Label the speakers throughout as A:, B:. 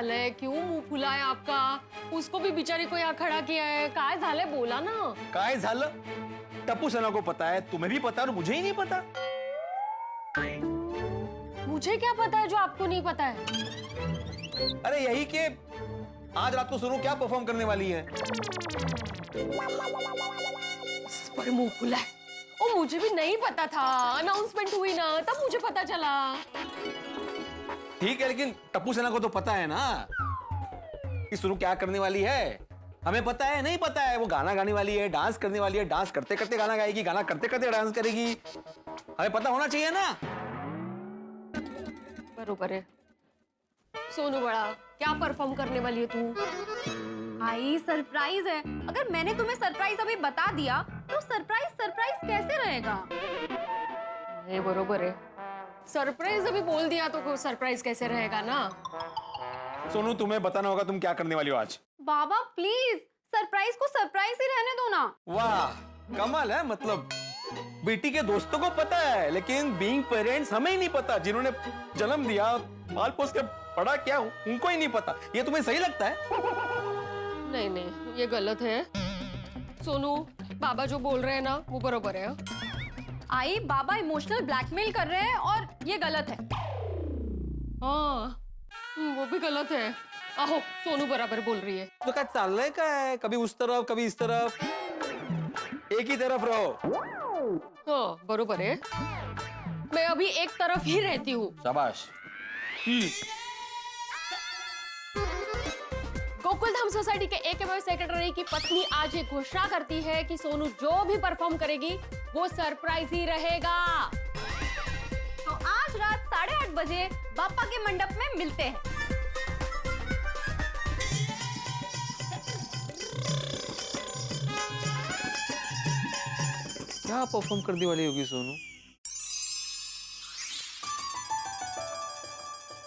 A: झालंय? क्यों मुंह फुला है आपका? उसको भी बिचारी को यहाँ खड़ा किया है. काय झालंय बोला ना.
B: काय झालं? टप्पू सेना को पता है, तुम्हें भी पता है और मुझे ही नहीं पता.
A: मुझे क्या पता है जो आपको नहीं पता है?
B: अरे यही कि आज रात को सोनू क्या परफॉर्म करने वाली है.
A: इस पर मुंह फुला है. ओ मुझे भी नहीं पता था. अनाउंसमेंट हुई ना तब मुझे पता चला.
B: ठीक है, लेकिन टप्पू सेना को तो पता है ना कि सोनू क्या करने वाली है. हमें पता है नहीं पता है? वो गाना गाने वाली है, डांस करने वाली है, डांस करते करते गाना गाएगी, गाना करते करते डांस करेगी. हमें पता होना चाहिए ना.
A: बरोबर है. सोनू बड़ा क्या परफॉर्म करने वाली है तू?
C: आई सरप्राइज है. अगर मैंने तुम्हें सरप्राइज अभी बता दिया तो सरप्राइज सरप्राइज कैसे रहेगा?
A: ये बरोबर है. सरप्राइज अभी बोल दिया तो सरप्राइज कैसे रहेगा ना.
B: सोनू तुम्हें बताना होगा तुम क्या करने वाली हो आज.
C: बाबा प्लीज सरप्राइज को सरप्राइज ही रहने दो ना.
B: वाह कमाल है. मतलब बेटी के दोस्तों को पता है, लेकिन बीइंग पेरेंट्स हमें ही नहीं पता. जिन्होंने जन्म दिया, पाल पोस के पढ़ा क्या उनको ही नहीं पता. ये तुम्हें सही लगता है?
A: नहीं नहीं ये गलत है. सोनू बाबा जो बोल रहे हैं ना वो बरोबर है.
C: आई बाबा इमोशनल ब्लैकमेल कर रहे हैं और ये गलत है.
A: हाँ वो भी गलत है. आहो सोनू बराबर बोल रही है.
B: तो क्या चाललंय काय? कभी उस तरफ कभी इस तरफ. एक ही तरफ रहो.
A: हाँ बरोबर है. मैं अभी एक तरफ ही रहती हूँ.
B: शाबाश.
A: गोकुलधाम सोसाइटी के AKY सेक्रेटरी की पत्नी आज ये घोषणा करती है कि सोनू जो भी परफॉर्म करेगी वो सरप्राइज ही रहेगा.
C: तो आज रात 8:30 बजे बापा के मंडप में मिलते हैं.
B: क्या परफॉर्म करने वाली होगी सोनू?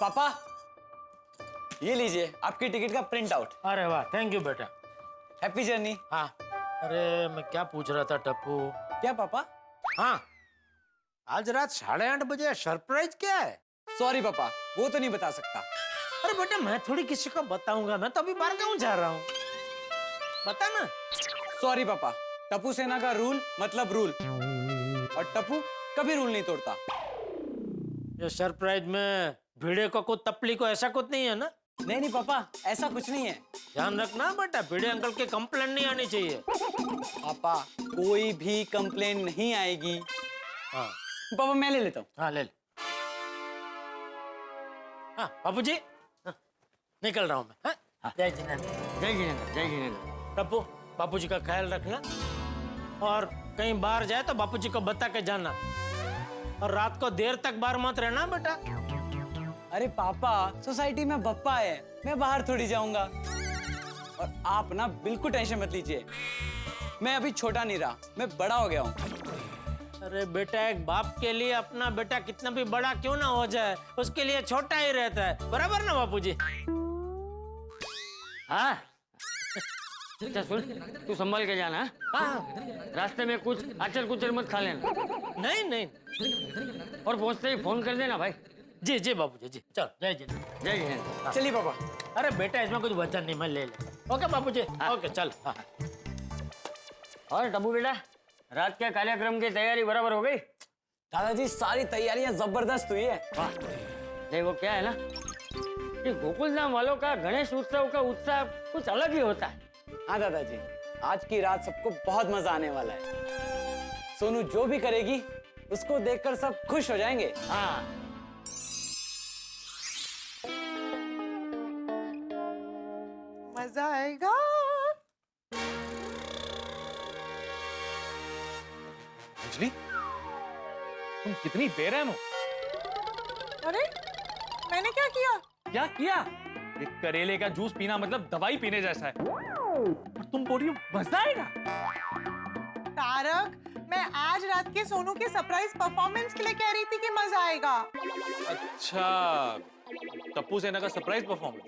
D: पापा ये लीजिए आपकी टिकट का प्रिंट आउट.
E: अरे वाह थैंक यू बेटा.
D: Happy journey.
E: हाँ अरे मैं क्या पूछ रहा था टप्पू.
D: क्या पापा?
E: हाँ आज रात 8:30 बजे सरप्राइज क्या है?
D: सॉरी पापा वो तो नहीं बता सकता.
E: अरे बेटा मैं थोड़ी किसी को बताऊंगा. मैं तो अभी बाहर गाँव जा रहा हूँ. बता ना.
D: सॉरी पापा टप्पू सेना का रूल मतलब रूल और टप्पू कभी रूल नहीं तोड़ता.
E: ये सरप्राइज में भिड़े को कुछ तपली को ऐसा कुछ नहीं है ना?
D: नहीं नहीं पापा ऐसा कुछ नहीं है.
E: ध्यान रखना बेटा भिड़े अंकल के कंप्लेंट नहीं आनी चाहिए.
D: पापा कोई भी कंप्लेन नहीं आएगी.
E: हाँ
D: पापा मैं ले लेता हूँ.
E: हाँ ले ले. हाँ बापूजी हाँ, निकल रहा हूँ मैं. हाँ? जय जिनेंद्र.
D: जय जिनेंद्र. जय जिनेंद्र.
E: टप्पू बापूजी का ख्याल रखना और कहीं बाहर जाए तो बापूजी को बता के जाना. और रात को देर तक बाहर मत रहना बेटा.
D: अरे पापा सोसाइटी में बप्पा है, मैं बाहर थोड़ी जाऊंगा. और आप ना बिल्कुल टेंशन मत लीजिए. मैं अभी छोटा नहीं रहा, मैं बड़ा हो गया हूँ.
E: अरे बेटा एक बाप के लिए अपना बेटा कितना भी बड़ा क्यों ना हो जाए उसके लिए छोटा ही रहता है. बराबर ना बापूजी?
F: हाँ अच्छा सुन तू संभाल के जाना.
E: हाँ
F: रास्ते में कुछ अचल कुचल मत खा लेना.
E: नहीं नहीं.
F: और पहुंचते ही फोन कर देना भाई.
E: जी जी बापूजी जी. चलो जय जी.
F: जय हिंद.
D: चलिए पापा.
E: अरे बेटा इसमें कुछ वजन नहीं मैं ले ले. ओके बापूजी. ओके चल. हाँ.
F: और टप्पू बेटा रात के कार्यक्रम की तैयारी बराबर हो गई?
D: दादाजी सारी तैयारियां जबरदस्त हुई है.
F: वाह देखो क्या है ना कि गोकुलधाम वालों का गणेश उत्सव का उत्साह कुछ अलग ही होता है.
D: हाँ दादाजी आज की रात सबको बहुत मजा आने वाला है. सोनू जो भी करेगी उसको देखकर सब खुश हो जाएंगे.
F: हाँ
G: मजा आएगा.
B: अंजलि तुम कितनी बेरहम हो.
G: अरे मैंने क्या किया?
H: क्या किया? ये करेले का जूस पीना मतलब दवाई पीने जैसा है. और तुम बोल रही हो मजा आएगा?
G: तारक मैं आज रात के सोनू के सरप्राइज परफॉर्मेंस के लिए कह रही थी कि मजा आएगा.
H: अच्छा टप्पू सेना का सरप्राइज परफॉर्मेंस.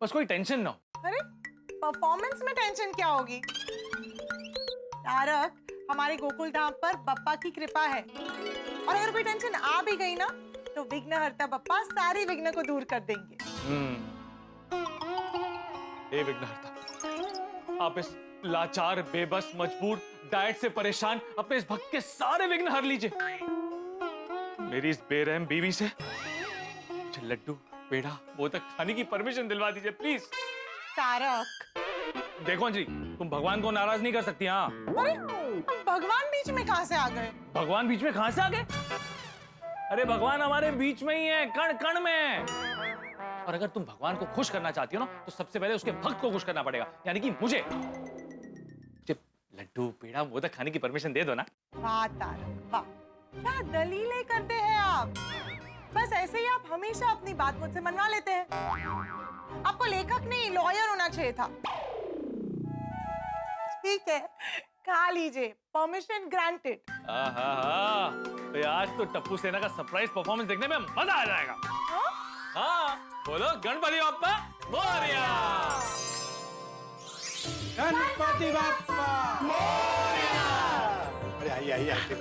H: बस कोई टेंशन ना हो.
G: अरे परफॉर्मेंस में टेंशन क्या होगी? तारक हमारे गोकुलधाम पर बप्पा की कृपा है और अगर कोई टेंशन आ भी गई ना तो विघ्नहर्ता बप्पा सारी विघ्न को दूर कर देंगे।
H: हे विघ्नहर्ता, आप इस लाचार, बेबस, मजबूर, डाइट से परेशान अपने इस भक्त के सारे विघ्न हर लीजिए। मेरी इस बेरहम बीवी से मुझे लड्डू, पेड़ा, मोदक खाने की परमिशन दिलवा दीजिए प्लीज।
G: तारक,
H: देखो अंजलि, तुम भगवान को नाराज नहीं कर सकती। हाँ,
G: अरे अब भगवान बीच में कहाँ से आ गए?
H: भगवान बीच में कहां से आ गए? अरे भगवान हमारे बीच में ही है, कण कण में। और अगर तुम भगवान को खुश करना चाहती हो ना, तो सबसे पहले उसके भक्त को खुश करना पड़ेगा, यानी कि मुझे। लड्डू, पेड़ा, मोदक खाने की परमिशन दे दो ना।
G: वाह तारक वाह, क्या दलीलें करते हैं आप। बस ऐसे ही आप हमेशा अपनी बात मुझसे मनवा लेते हैं। आपको लेखक नहीं लॉयर होना चाहिए था। ठीक है, खा लीजिए, परमिशन ग्रांटेड।
H: तो आज तो टप्पू सेना का सरप्राइज परफॉर्मेंस देखने में मजा आ जाएगा। हाँ, बोलो गणपति बप्पा मोरया।
I: गणपति बप्पा मोरया। अरे आइए आइए आइए,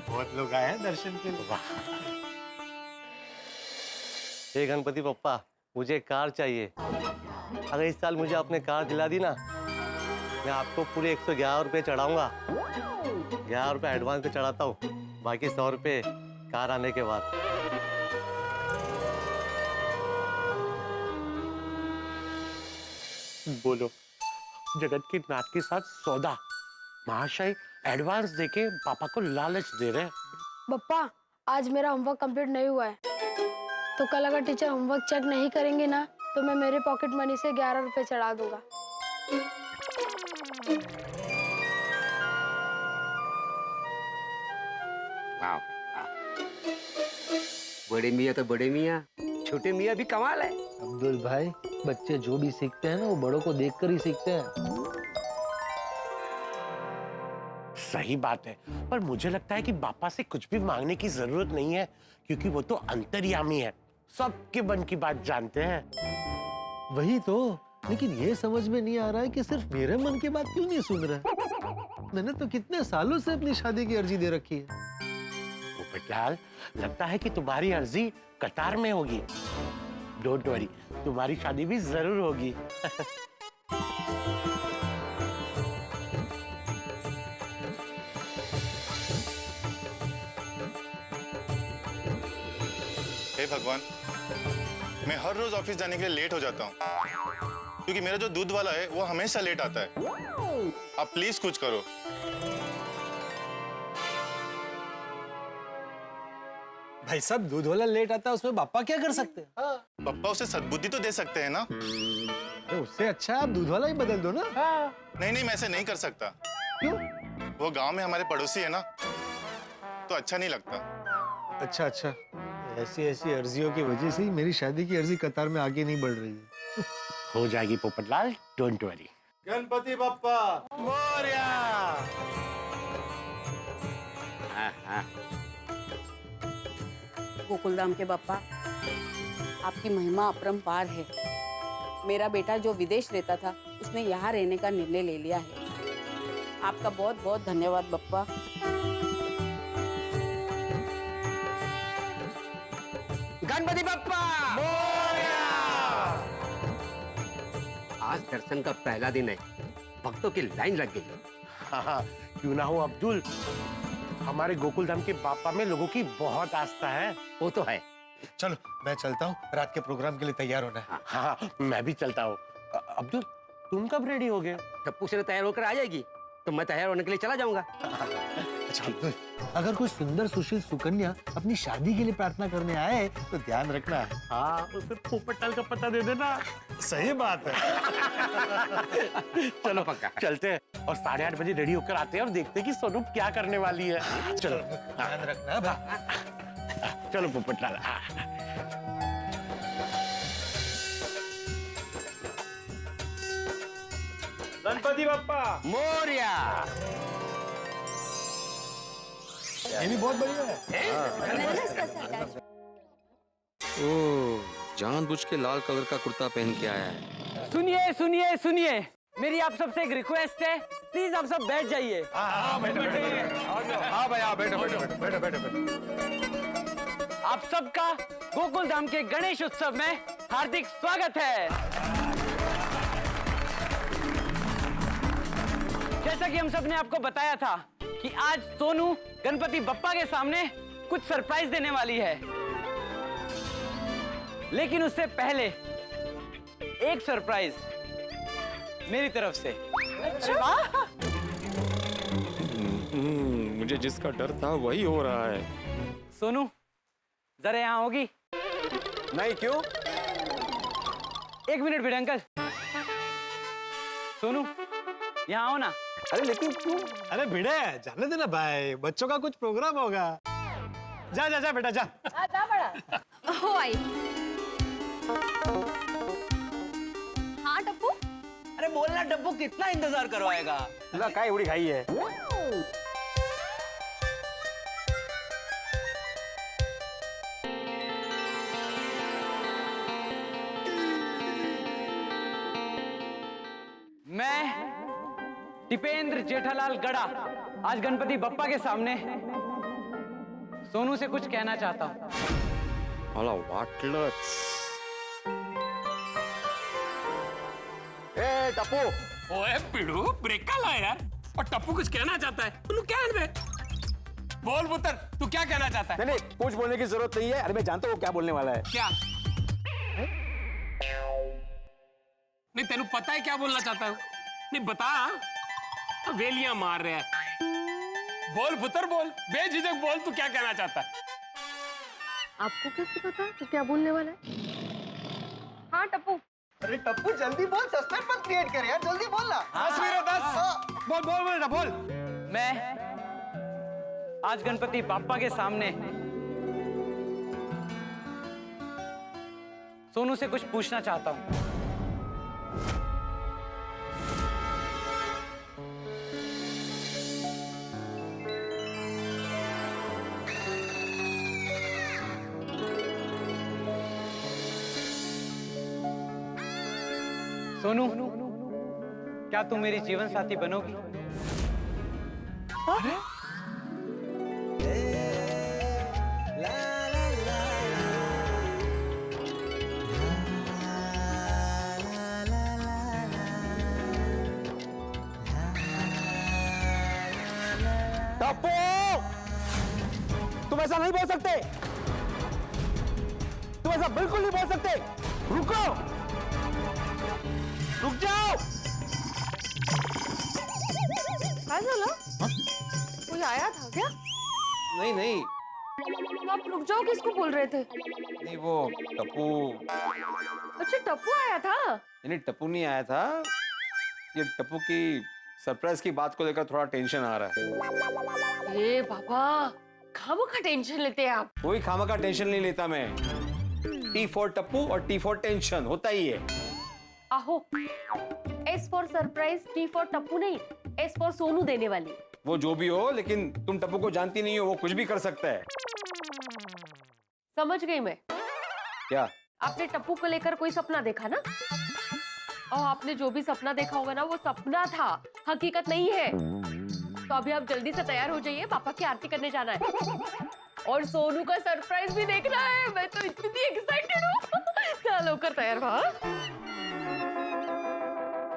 I: बहुत लोग आए हैं दर्शन के लिए।
J: हे गणपति बप्पा, मुझे कार चाहिए। अगर इस साल मुझे आपने कार दिला दी ना, मैं आपको पूरे 111 रुपये चढ़ाऊंगा। 11 रुपये एडवांस पे चढ़ाता हूँ, बाकी 100 रुपये कार आने के बाद। बोलो, जगत के नाथ के साथ सौदा। महाशय एडवांस देके पापा को लालच दे रहे हैं।
K: बप्पा, आज मेरा होमवर्क कंप्लीट नहीं हुआ है, तो कल अगर टीचर होमवर्क चेक नहीं करेंगे ना, तो मैं मेरे पॉकेट मनी से 11 रुपये चढ़ा दूंगा।
L: बड़े मियाँ तो बड़े मियाँ, छोटे मियाँ भी कमाल है।
M: अब्दुल भाई, बच्चे जो भी सीखते हैं ना, वो बड़ों को देखकर ही सीखते हैं।
J: सही बात है, पर मुझे लगता है कि पापा से कुछ भी मांगने की जरूरत नहीं है, क्योंकि वो तो अंतर्यामी है, सबके मन की बात जानते हैं।
M: वही तो, लेकिन ये समझ में नहीं आ रहा है कि सिर्फ मेरे मन की बात क्यों नहीं सुन रहा। मैंने तो कितने सालों से अपनी शादी की अर्जी दे रखी है।
J: पोपटलाल, लगता है कि तुम्हारी अर्जी कतार में होगी। डोंट वरी, तुम्हारी शादी भी जरूर होगी।
N: हे भगवान, मैं हर रोज ऑफिस जाने के लिए लेट हो जाता हूँ, क्योंकि मेरा जो दूध वाला है वो हमेशा लेट आता है। आप प्लीज कुछ करो।
I: भाई साहब, दूध वाला लेट आता है, उसमें पापा क्या कर सकते हैं?
N: पापा उसे सद्बुद्धि तो दे सकते हैं ना।
I: तो उससे अच्छा आप दूध वाला ही बदल दो ना।
N: नहीं नहीं, मैं ऐसे नहीं कर सकता।
I: क्यों?
N: वो गांव में हमारे पड़ोसी है ना, तो अच्छा नहीं लगता।
I: अच्छा अच्छा, ऐसी ऐसी अर्जियों की वजह से ही मेरी शादी की अर्जी कतार में आगे नहीं बढ़ रही है।
J: हो जाएगी पोपटलाल, डोंट वरी।
I: गणपति बप्पा मोरया।
O: गोकुलधाम के बप्पा, आपकी महिमा अपरंपार है। मेरा बेटा जो विदेश रहता था, उसने यहाँ रहने का निर्णय ले लिया है। आपका बहुत बहुत धन्यवाद बप्पा।
L: गणपति बप्पा मोरया। आज दर्शन का पहला दिन है, भक्तों की लाइन लग गई।
J: हाँ, क्यों ना हो अब्दुल, हमारे गोकुलधाम के बापा में लोगों की बहुत आस्था है।
L: वो तो है।
I: चलो मैं चलता हूँ, रात के प्रोग्राम के लिए तैयार होना है।
J: हाँ, मैं भी चलता हूँ। अब्दुल, तुम कब रेडी हो गए?
L: टप्पू से तैयार होकर आ जाएगी तो मैं तैयार होने के लिए चला जाऊंगा।
I: अच्छा अब्दुल, अगर कोई सुंदर सुशील सुकन्या अपनी शादी के लिए प्रार्थना करने आए तो ध्यान रखना है।
J: हाँ, उसे पोपटलाल का पता दे देना।
I: सही बात है।
J: चलो पक्का चलते हैं और 8:30 बजे रेडी होकर आते हैं और देखते हैं कि सोनू क्या करने वाली है। चलो
I: ध्यान रखना भाई।
J: चलो पोपटलाल।
I: गणपति बप्पा
L: मोरया।
I: ये भी बहुत बढ़िया है।
P: ओह, जानबूझ के लाल कलर का कुर्ता पहन के आया है।
D: सुनिए सुनिए सुनिए, मेरी आप सबसे एक रिक्वेस्ट है, प्लीज आप सब बैठ जाइए।
I: हाँ भाई, बैठो बैठो।
D: आप सबका गोकुल धाम के गणेश उत्सव में हार्दिक स्वागत है। जैसा कि हम सब ने आपको बताया था कि आज सोनू गणपति बप्पा के सामने कुछ सरप्राइज देने वाली है, लेकिन उससे पहले एक सरप्राइज मेरी तरफ से।
P: मुझे जिसका डर था वही हो रहा है।
D: सोनू जरा यहाँ होगी?
B: नहीं, क्यों?
D: 1 मिनट बेटा अंकल। सोनू यहाँ आओ ना।
B: अरे लेकिन क्यों?
I: अरे भिड़े जाने देना भाई, बच्चों का कुछ प्रोग्राम होगा। जा जा जा बेटा जा।
A: जा बड़ा।
C: हो आई। हाँ टप्पू,
D: अरे बोलना डब्बू, कितना इंतजार करवाएगा?
B: तुला काय एवढी घाई है?
D: मैं दीपेंद्र जेठालाल गड़ा आज गणपति बप्पा के सामने सोनू से कुछ कहना चाहता हूँ।
P: मला वाटलंच।
B: ए टप्पू,
Q: ओए पिड़ू, ब्रेक का ला यार। और टप्पू कुछ कहना चाहता है, तू क्या है? बोल पुत्र, तू क्या कहना चाहता है?
B: नहीं कुछ बोलने की जरूरत नहीं है। अरे मैं जानता हूँ क्या बोलने वाला है।
Q: क्या? नहीं तेनू पता है क्या बोलना चाहता है? नहीं बता। वेलियां मार रहा है। बोल पुत्र बोल, बेझिझक बोल, तू क्या कहना चाहता है?
K: आपको कैसे पता कि क्या बोलने वाला है? हाँ टप्पू।
I: अरे टप्पू जल्दी बोल, सस्पेंस मत क्रिएट कर यार, जल्दी बोल ना।
D: 10 मिनट 10।
I: बोल बोल बेटा बोल।
D: मैं आज गणपति बप्पा के सामने सोनू से कुछ पूछना चाहता हूँ। सोनू, क्या तुम मेरी जीवन साथी बनोगी?
I: अरे?
B: टप्पू, तुम ऐसा नहीं बोल सकते। तुम ऐसा बिल्कुल नहीं बोल सकते। रुको, रुक जाओ।
C: क्या झालं? कोई आया था क्या?
B: नहीं नहीं
C: तो आप रुक जाओ किसको बोल रहे थे?
B: नहीं, वो टप्पू।
C: अच्छा टप्पू आया था?
B: नहीं टप्पू नहीं आया था। ये टप्पू की सरप्राइज की बात को लेकर थोड़ा टेंशन आ रहा है।
A: ए बाबा, खामखा टेंशन लेते हैं आप।
B: कोई खामखा टेंशन नहीं लेता मैं। टी फॉर टप्पू और टी फॉर टेंशन होता ही है।
A: आहो, S for surprise, T for Tappu नहीं, एस फॉर सोनू देने वाली।
B: वो जो भी हो, लेकिन तुम टप्पू को जानती नहीं हो, वो कुछ भी कर सकता है।
A: समझ गई मैं।
B: क्या?
A: आपने टप्पू को लेकर कोई सपना देखा ना? और आपने जो भी सपना देखा होगा ना, वो सपना था, हकीकत नहीं है। तो अभी आप जल्दी से तैयार हो जाइए, पापा की आरती करने जाना है और सोनू का सरप्राइज भी देखना है। मैं तो इतनी एक्साइटेड हूँ। चलो कर तैयार भा।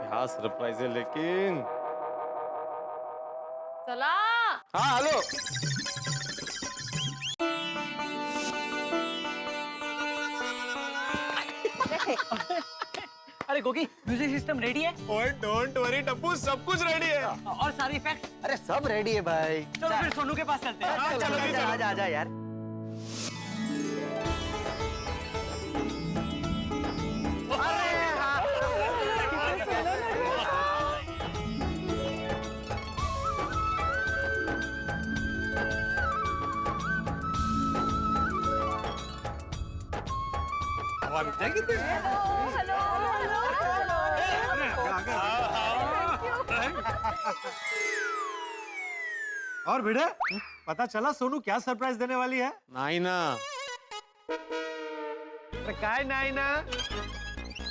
B: क्या सरप्राइज है लेकिन।
A: चला।
B: हाँ हेलो।
D: अरे गोगी, म्यूजिक सिस्टम रेडी है?
I: ओए डोंट वरी टप्पू, सब कुछ रेडी है।
D: और सारी इफेक्ट?
M: अरे सब रेडी है भाई।
D: चलो फिर सोनू के पास चलते हैं।
M: चलो आजा आजा यार।
I: और भिड़े, पता चला सोनू क्या सरप्राइज देने वाली है?
B: नहीं ना।
M: काय नहीं ना।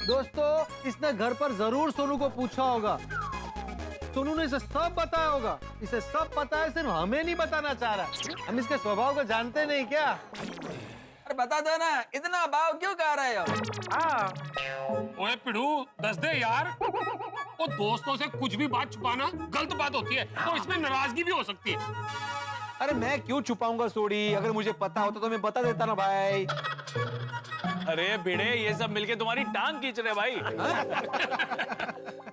M: दोस्तों, इसने घर पर जरूर सोनू को पूछा होगा। सोनू ने इसे सब बताया होगा। इसे सब पता है, सिर्फ हमें नहीं बताना चाह रहा। हम इसके स्वभाव को जानते नहीं क्या?
B: अरे बता दो ना, इतना भाव क्यों कर रहे हो?
Q: ओए पिड़ू, दस दे यार। वो दोस्तों से कुछ भी बात छुपाना गलत बात होती है, तो इसमें नाराजगी भी हो सकती है।
B: अरे मैं क्यों छुपाऊंगा सोडी? अगर मुझे पता होता तो मैं बता देता ना भाई।
H: अरे भिड़े, ये सब मिलके तुम्हारी टांग खींच रहे भाई।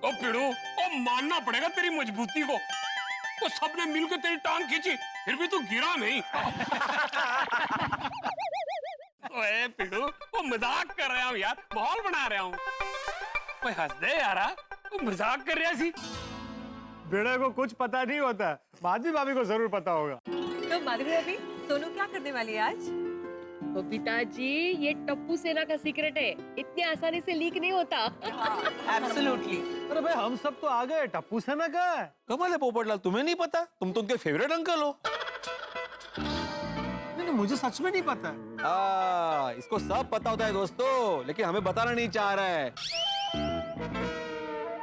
Q: ओ पिड़ू, ओ मानना पड़ेगा तेरी मजबूती को। वो सबने मिलकर तेरी टांग खींची, फिर भी तू गिरा नहीं। ओए पिड़ू, वो मजाक कर रहा हूँ यार, माहौल बना रहा हूँ। ओए हंस दे यारा, तू मजाक कर रहा सी।
I: बेड़े को कुछ पता नहीं होता, माधवी भाभी को जरूर पता होगा।
G: तो माधवी अभी सोनू क्या करने वाली है आज?
A: बबीता जी, ये टप्पू सेना का सीक्रेट है, इतनी आसानी से लीक नहीं होता।
G: एब्सोल्युटली।
M: अरे भाई हम सब तो आ गए, टप्पू सेना कहाँ है?
B: कमाल है पोपटलाल, तुम्हें नहीं पता? तुम तो उनके फेवरेट अंकल हो।
M: नहीं, मुझे सच में नहीं पता है।
B: इसको सब पता होता है दोस्तों, लेकिन हमें बताना नहीं चाह रहा है।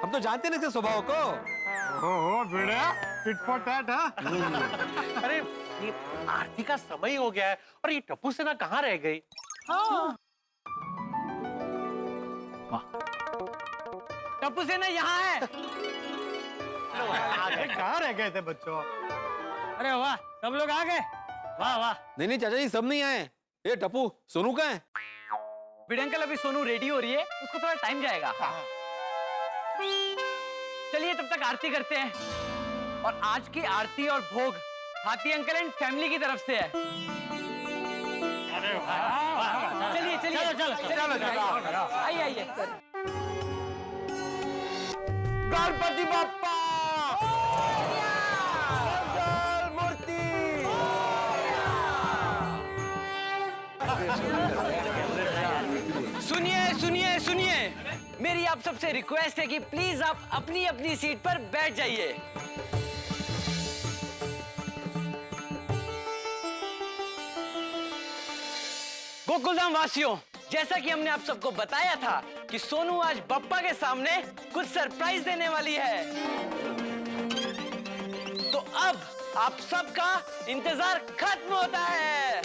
B: हम तो जानते नहीं इसके स्वभाव को।
I: ओहो बेड़ा, टिट फॉर टैट।
M: अरे ये आरती का समय हो गया है और ये टप्पू सेना कहाँ रह गई?
D: हाँ। टप्पू सेना यहाँ है।
I: कहाँ रह गए थे बच्चों?
D: अरे वाह, सब लोग आ गए। वाह वाह।
B: नहीं चाचा जी, सब नहीं आए। ये टप्पू, सोनू कहाँ है?
D: भिड़े अंकल, अभी सोनू रेडी हो रही है, उसको थोड़ा टाइम जाएगा। चलिए तब तक आरती करते हैं। और आज की आरती और भोग हाथी अंकल एंड फैमिली की तरफ से है।
Q: अरे वाह,
D: चलिए चलिए चलो आइए आइए। गणपति बप्पा मूर्ति। सुनिए सुनिए सुनिए, मेरी आप सबसे रिक्वेस्ट है कि प्लीज आप अपनी अपनी सीट पर बैठ जाइए। गोकुलधाम वासियों, जैसा कि हमने आप सबको बताया था कि सोनू आज बप्पा के सामने कुछ सरप्राइज देने वाली है, तो अब आप सबका इंतजार खत्म होता है।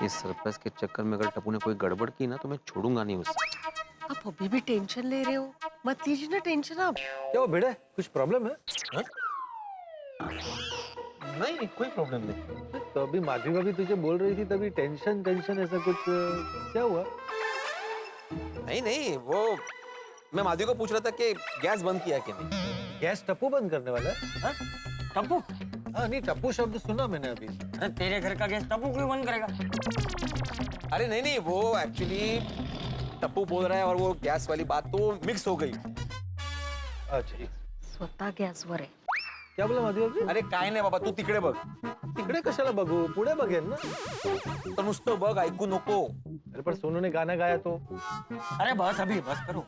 P: इस सरप्राइज के चक्कर में अगर टप्पू ने कोई गड़बड़ की ना तो मैं छोड़ूंगा नहीं उसे।
A: आप अभी भी टेंशन ले रहे हो, मत लीजिए ना टेंशन आप।
M: क्या वो भिड़े, कुछ प्रॉब्लम है? हा? नहीं कोई प्रॉब्लम नहीं। तो अभी माधवी भाभी तुझे बोल रही थी तभी टेंशन टेंशन ऐसा कुछ क्या हुआ?
B: नहीं, वो मैं माधवी को पूछ रहा था कि गैस बंद किया कि नहीं।
M: गैस टप्पू बंद करने वाला है?
D: टप्पू?
M: हाँ नहीं, टप्पू शब्द सुना मैंने अभी।
F: अरे तेरे घर का गैस टप्पू क्यों बंद करेगा?
B: अरे नहीं, वो एक्चुअली टप्पू बोल रहा है और वो गैस वाली बात तो मिक्स हो गई।
M: अच्छा,
A: स्वतः गॅसवर आहे।
M: क्या बोला माधवी भाभी?
B: अरे काय नाही बाबा, तू तिकडे बघ।
M: तिकडे कशाला बघू, पुढे बघेन ना।
B: तर नुसतं बघ, ऐकू नको।
M: अरे पर सोनू ने गाना गाया तो।
F: अरे बस अभी बस करो।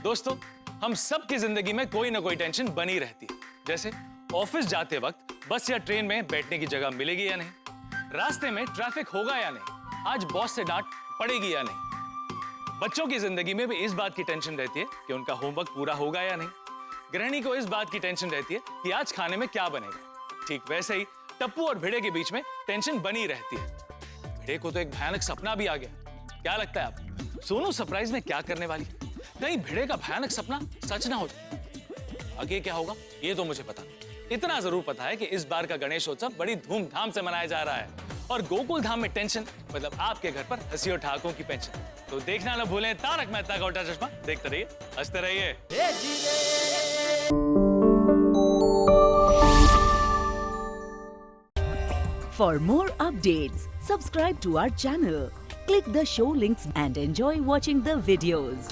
H: दोस्तों, हम सब की जिंदगी में कोई ना कोई टेंशन बनी रहती है। जैसे ऑफिस जाते वक्त बस या ट्रेन में बैठने की जगह मिलेगी या नहीं, रास्ते में ट्रैफिक होगा या नहीं, आज बॉस से डांट पड़ेगी या नहीं। बच्चों की जिंदगी में भी इस बात की टेंशन रहती है कि उनका होमवर्क पूरा होगा या नहीं। गृहिणी को इस बात की टेंशन रहती है कि आज खाने में क्या बनेगा। ठीक वैसे ही टप्पू और भिड़े के बीच में टेंशन बनी रहती है। भिड़े को तो एक भयानक सपना भी आ गया। क्या लगता है आप, सोनू सरप्राइज में क्या करने वाली है? कहीं भिड़े का भयानक सपना सच ना हो जाए। आगे क्या होगा ये तो मुझे पता नहीं। इतना जरूर पता है कि इस बार का गणेशोत्सव बड़ी धूमधाम से मनाया जा रहा है और गोकुल धाम में टेंशन मतलब आपके घर पर हंसी और ठहाकों की पेंशन। तो देखना न भूलें तारक मेहता का उल्टा चश्मा। देखते रहिए, हंसते रहिए।
R: For more updates, subscribe to our channel, click the show links and enjoy watching the videos.